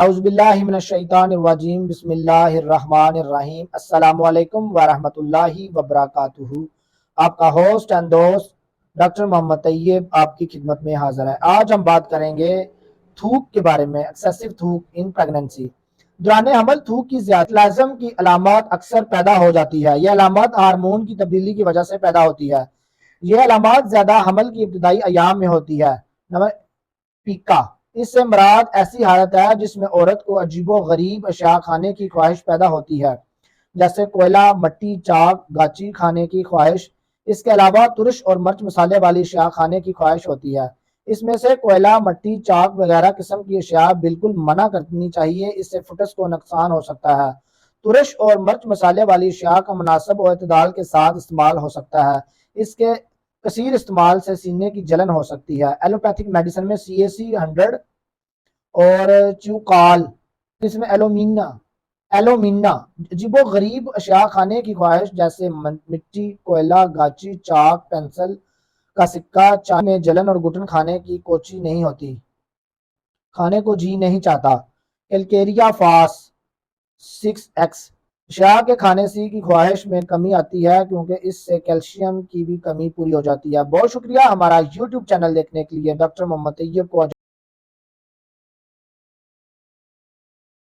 اعوذ باللہ من الشیطان الرجیم بسم اللہ الرحمن الرحیم السلام علیکم ورحمۃ اللہ وبرکاتہ۔ آپ کا ہوسٹ اینڈ دوست ڈاکٹر محمد طیب آپ کی خدمت میں حاضر ہے۔ آج ہم بات کریں گے تھوک کے بارے میں، ایکسیسو تھوک ان پریگننسی۔ دوران حمل تھوک کی زیادہ لازم کی علامات اکثر پیدا ہو جاتی ہے۔ یہ علامات ہارمون کی تبدیلی کی وجہ سے پیدا ہوتی ہے۔ یہ علامات زیادہ حمل کی ابتدائی ایام میں ہوتی ہے۔ نمبر پیکا، اس سے مراد ایسی حالت ہے جس میں عورت کو عجیب و غریب اشیاء کھانے کی خواہش پیدا ہوتی ہے، جیسے کوئلہ، مٹی، چاک، گاچی کھانے کی خواہش۔ اس کے علاوہ ترش اور مرچ مسالے والی اشیاء کھانے کی خواہش ہوتی ہے۔ اس میں سے کوئلہ، مٹی، چاک وغیرہ قسم کی اشیاء بالکل منع کرنی چاہیے، اس سے فٹس کو نقصان ہو سکتا ہے۔ ترش اور مرچ مسالے والی اشیاء کا مناسب اور اعتدال کے ساتھ استعمال ہو سکتا ہے۔ اس کے کثیر استعمال سے سینے کی جلن ہو سکتی ہے۔ ایلوپیتھک میڈیسن میں CAC 100 اور چیوکال، اس میں ایلومینا عجیب و غریب اشیاء کھانے کی خواہش جیسے مٹی، کوئلہ، گاچی، چاک، پینسل کا سکہ، چائے میں جلن اور گھٹن کھانے کی کوچی نہیں ہوتی، کھانے کو جی نہیں چاہتا۔ کیلکیریا فاس 6X، اشیاء کے کھانے سی کی خواہش میں کمی آتی ہے کیونکہ اس سے کیلشیم کی بھی کمی پوری ہو جاتی ہے۔ بہت شکریہ ہمارا YouTube چینل دیکھنے کے لیے۔ ڈاکٹر محمد طیب کو